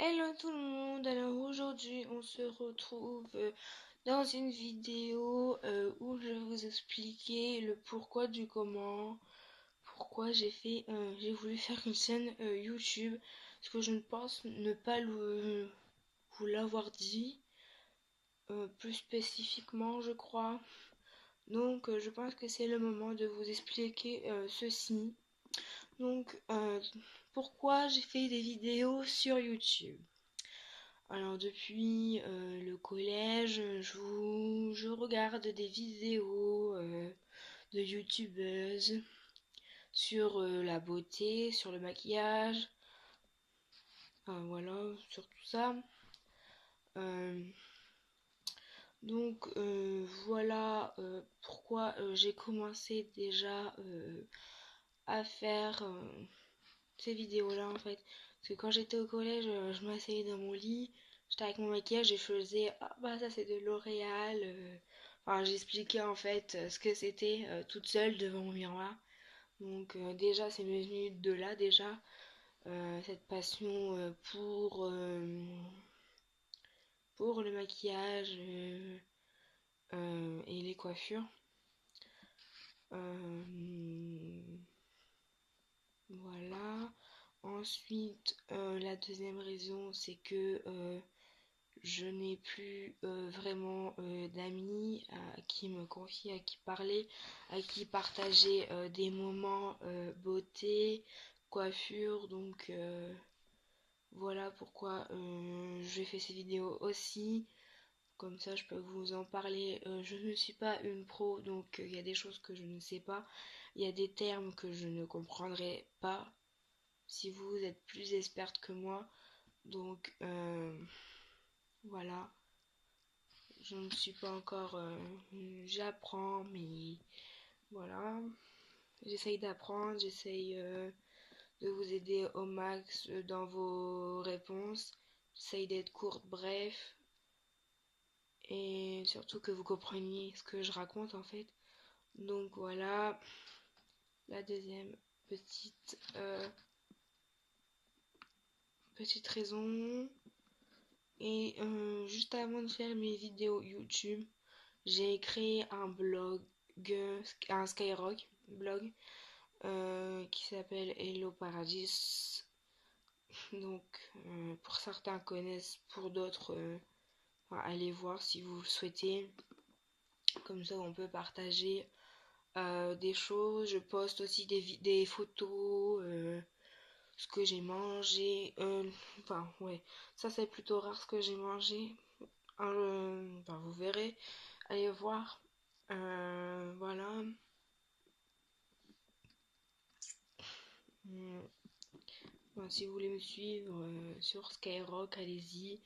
Hello tout le monde, alors aujourd'hui on se retrouve dans une vidéo où je vais vous expliquer le pourquoi du comment, pourquoi j'ai voulu faire une chaîne YouTube, parce que je ne pense ne pas vous l'avoir dit plus spécifiquement je crois. Donc je pense que c'est le moment de vous expliquer ceci. Donc pourquoi j'ai fait des vidéos sur YouTube. Alors depuis le collège, je regarde des vidéos de youtubeuses sur la beauté, sur le maquillage, voilà, sur tout ça. Euh, voilà pourquoi j'ai commencé déjà à faire ces vidéos-là en fait. Parce que quand j'étais au collège, je m'asseyais dans mon lit, j'étais avec mon maquillage et je faisais ah bah ça c'est de L'Oréal. Enfin j'expliquais en fait ce que c'était toute seule devant mon miroir. Donc déjà c'est venu de là déjà cette passion pour le maquillage et les coiffures. Euh, voilà. Ensuite, la deuxième raison, c'est que je n'ai plus vraiment d'amis à qui me confier, à qui parler, à qui partager des moments beauté, coiffure. Donc voilà pourquoi je fais ces vidéos aussi. Comme ça, je peux vous en parler. Je ne suis pas une pro, donc il y a des choses que je ne sais pas. Il y a des termes que je ne comprendrai pas si vous êtes plus experte que moi. Donc voilà. Je ne suis pas encore. J'apprends, mais voilà. J'essaye d'apprendre, j'essaye de vous aider au max dans vos réponses. J'essaye d'être courte, bref. Et surtout que vous compreniez ce que je raconte en fait. Donc voilà. La deuxième petite raison. Et juste avant de faire mes vidéos YouTube, j'ai créé un blog, un Skyrock blog qui s'appelle Hello Paradis. Donc, pour certains connaissent, pour d'autres, enfin, allez voir si vous le souhaitez. Comme ça, on peut partager des choses. Je poste aussi des photos, ce que j'ai mangé. Enfin, ouais, ça c'est plutôt rare ce que j'ai mangé. Enfin, vous verrez. Allez voir. Voilà. Hum, Bon, si vous voulez me suivre sur Skyrock, allez-y.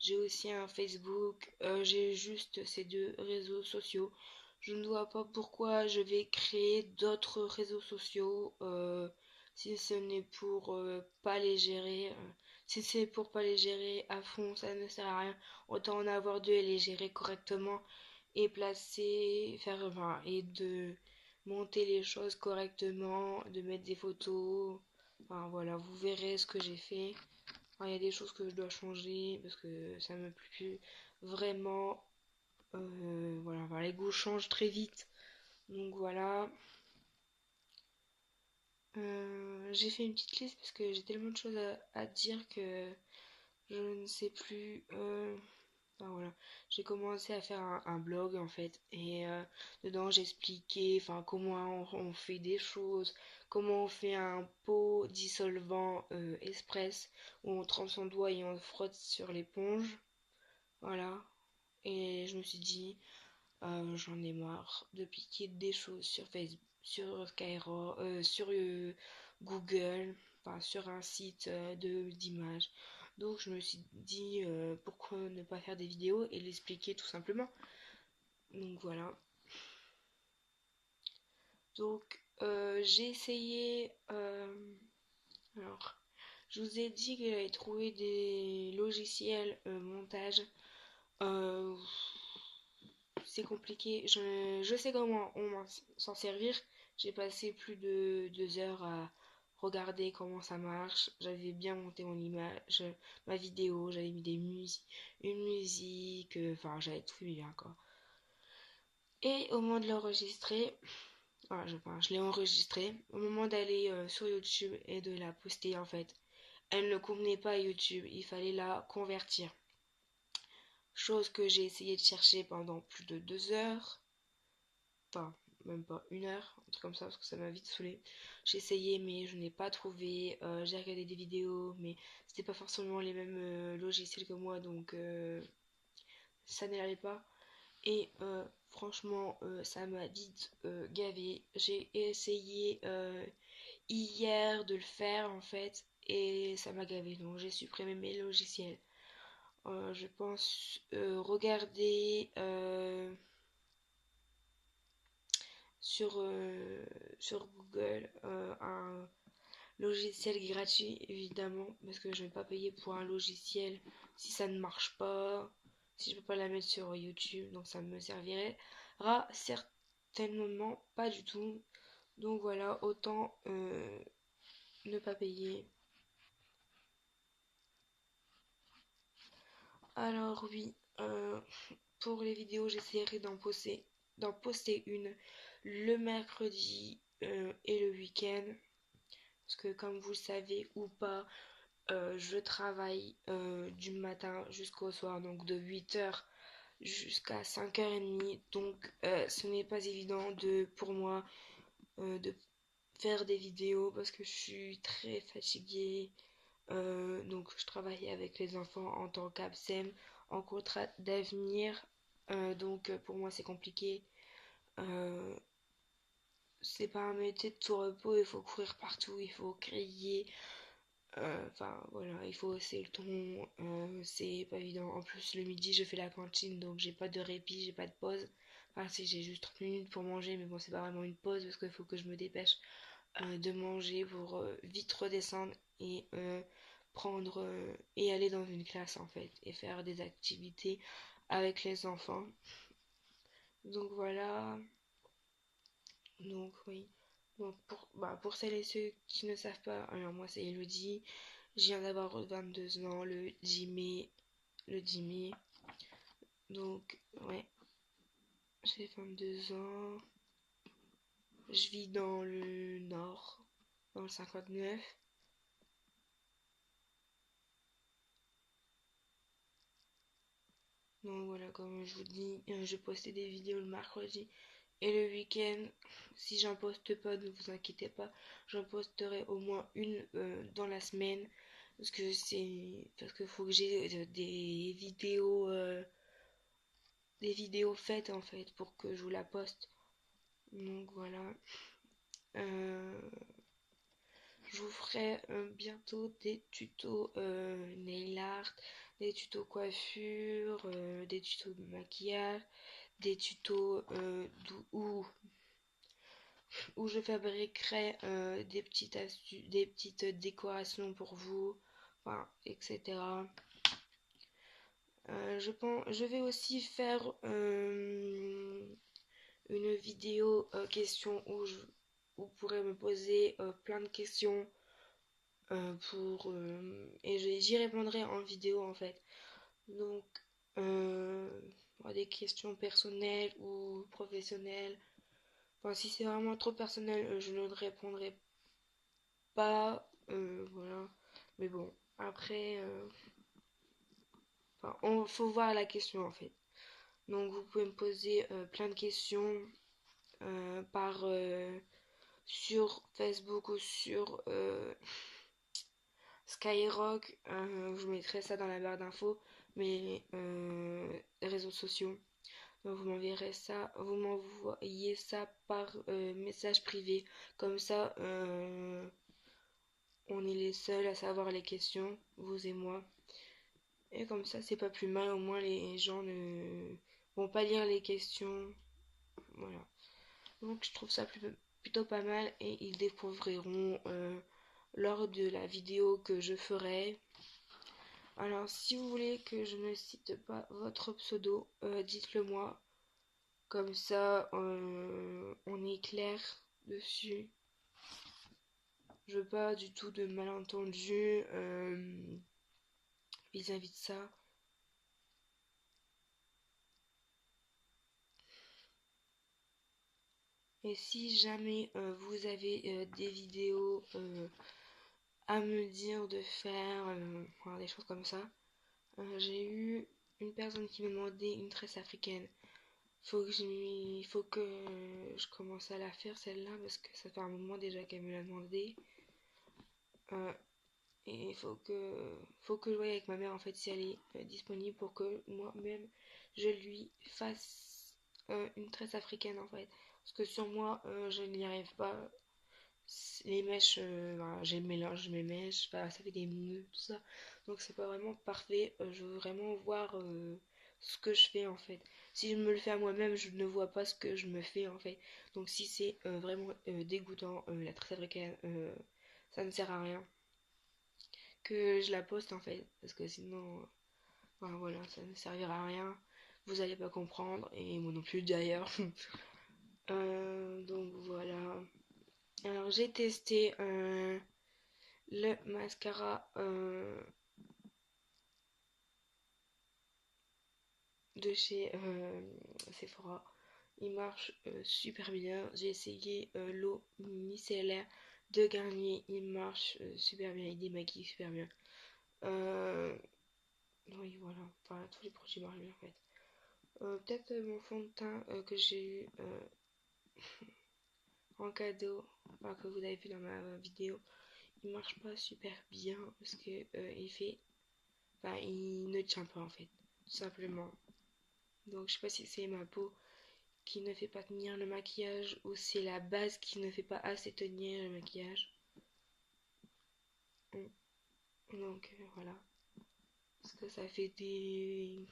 J'ai aussi un Facebook. J'ai juste ces deux réseaux sociaux. Je ne vois pas pourquoi je vais créer d'autres réseaux sociaux si ce n'est pour pas les gérer. Si c'est pour pas les gérer à fond, ça ne sert à rien. Autant en avoir deux et les gérer correctement et placer, faire, enfin, et de monter les choses correctement, de mettre des photos. Enfin voilà, vous verrez ce que j'ai fait. Enfin, il y a des choses que je dois changer parce que ça me plaît plus vraiment. Voilà, enfin, les goûts changent très vite. Donc voilà. J'ai fait une petite liste parce que j'ai tellement de choses à dire que je ne sais plus. Enfin, voilà. J'ai commencé à faire un blog en fait et dedans j'expliquais enfin comment on fait des choses, comment on fait un pot dissolvant express où on trempe son doigt et on frotte sur l'éponge. Voilà. Et je me suis dit j'en ai marre de piquer des choses sur Facebook, sur Skyro, sur Google, enfin sur un site d'images. Donc je me suis dit pourquoi ne pas faire des vidéos et l'expliquer tout simplement. Donc voilà. Donc j'ai essayé. Alors, je vous ai dit que j'avais trouvé des logiciels montage. Euh, c'est compliqué. Je sais comment s'en servir. J'ai passé plus de 2 heures à regardé comment ça marche. J'avais bien monté mon image, ma vidéo, j'avais mis une musique, enfin j'avais tout mis bien quoi. Et au moment de l'enregistrer, voilà, je l'ai enregistré. Au moment d'aller sur YouTube et de la poster en fait, elle ne convenait pas à YouTube, il fallait la convertir. Chose que j'ai essayé de chercher pendant plus de 2 heures. Enfin, même pas 1 heure, un truc comme ça, parce que ça m'a vite saoulé. J'ai essayé, mais je n'ai pas trouvé. J'ai regardé des vidéos, mais c'était pas forcément les mêmes logiciels que moi, donc ça n'allait pas. Et franchement, ça m'a vite gavé. J'ai essayé hier de le faire en fait, et ça m'a gavé. Donc j'ai supprimé mes logiciels. Je pense regarder sur Google un logiciel gratuit évidemment parce que je ne vais pas payer pour un logiciel si ça ne marche pas, si je peux pas la mettre sur YouTube, donc ça me servirait certainement pas du tout. Donc voilà, autant ne pas payer. Alors oui, pour les vidéos j'essaierai d'en poster une le mercredi et le week-end. Parce que comme vous le savez ou pas, je travaille du matin jusqu'au soir, donc de 8 heures jusqu'à 5h30. Donc ce n'est pas évident pour moi de faire des vidéos parce que je suis très fatiguée. Donc je travaille avec les enfants en tant qu'APSEM, en contrat d'avenir. Donc pour moi c'est compliqué. Euh, c'est pas un métier de tout repos, il faut courir partout, il faut crier. Enfin voilà, il faut hausser le ton, c'est pas évident. En plus le midi je fais la cantine donc j'ai pas de répit, j'ai pas de pause. Enfin si j'ai juste 30 minutes pour manger mais bon c'est pas vraiment une pause parce qu'il faut que je me dépêche de manger pour vite redescendre et prendre et aller dans une classe en fait et faire des activités avec les enfants. Donc voilà, donc oui. Donc pour celles et ceux qui ne savent pas, alors moi c'est Elodie, je viens d'avoir 22 ans le 10 mai. Le 10 mai. Donc, ouais, j'ai 22 ans. Je vis dans le nord, dans le 59. Donc voilà, comme je vous dis, je postais des vidéos le mercredi et le week-end. Si j'en poste pas, ne vous inquiétez pas, j'en posterai au moins une dans la semaine. Parce que faut que j'ai des vidéos faites en fait pour que je vous la poste. Donc voilà. Euh, je vous ferai bientôt des tutos nail art, des tutos coiffure, des tutos de maquillage, des tutos où je fabriquerai des petites astuces, des petites décorations pour vous, enfin, etc. Je vais aussi faire une vidéo question où vous pourrez me poser plein de questions et j'y répondrai en vidéo en fait. Donc euh, des questions personnelles ou professionnelles. Enfin, si c'est vraiment trop personnel, je ne répondrai pas. Voilà. Mais bon, après, enfin, faut voir la question en fait. Donc vous pouvez me poser plein de questions par sur Facebook ou sur Skyrock. Je vous mettrai ça dans la barre d'infos, mes réseaux sociaux. Donc vous m'envoyez ça par message privé. Comme ça, on est les seuls à savoir les questions, vous et moi. Et comme ça, c'est pas plus mal. Au moins, les gens ne vont pas lire les questions. Voilà. Donc, je trouve ça plutôt pas mal et ils découvriront lors de la vidéo que je ferai. Alors, si vous voulez que je ne cite pas votre pseudo, dites-le moi. Comme ça, on est clair dessus. Je veux pas du tout de malentendus vis-à-vis de ça. Et si jamais vous avez des vidéos à me dire de faire, voilà, des choses comme ça, j'ai eu une personne qui m'a demandé une tresse africaine. Faut que je commence à la faire celle-là parce que ça fait un moment déjà qu'elle me l'a demandé. Euh, et faut que je voie avec ma mère en fait si elle est disponible pour que moi-même je lui fasse une tresse africaine en fait. Parce que sur moi je n'y arrive pas. Les mèches, voilà, j'ai le mélange, mes mèches, voilà, ça fait des nœuds, tout ça. Donc c'est pas vraiment parfait. Je veux vraiment voir ce que je fais en fait. Si je me le fais à moi-même, je ne vois pas ce que je me fais en fait. Donc si c'est vraiment dégoûtant, la tresse africaine, ça ne sert à rien que je la poste en fait. Parce que sinon, enfin, voilà, ça ne servira à rien. Vous allez pas comprendre, et moi non plus d'ailleurs. Donc voilà. Alors j'ai testé le mascara de chez Sephora. Il marche super bien. J'ai essayé l'eau micellaire de Garnier. Il marche super bien. Il démaquille super bien. Euh, oui, voilà. Enfin, tous les produits marchent bien en fait. Peut-être mon fond de teint que j'ai eu en cadeau, enfin, que vous avez vu dans ma vidéo, il marche pas super bien parce que il fait, enfin, il ne tient pas en fait, tout simplement. Donc je sais pas si c'est ma peau qui ne fait pas tenir le maquillage ou c'est la base qui ne fait pas assez tenir le maquillage. Donc voilà, parce que ça fait des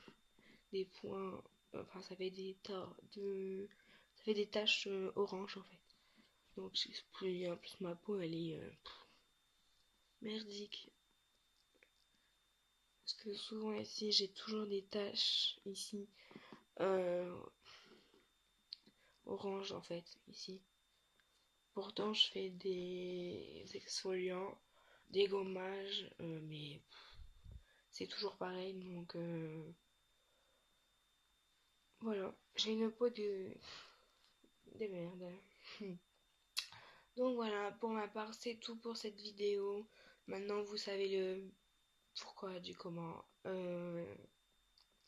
points, enfin ça fait ça fait des taches oranges en fait. Donc en plus ma peau elle est merdique. Parce que souvent ici j'ai toujours des taches ici euh, orange en fait ici. Pourtant je fais des exfoliants, des gommages, mais c'est toujours pareil donc voilà. J'ai une peau de merde. Donc voilà, pour ma part c'est tout pour cette vidéo. Maintenant vous savez le pourquoi du comment.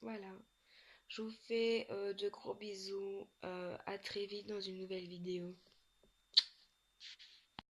Voilà. Je vous fais de gros bisous. À très vite dans une nouvelle vidéo.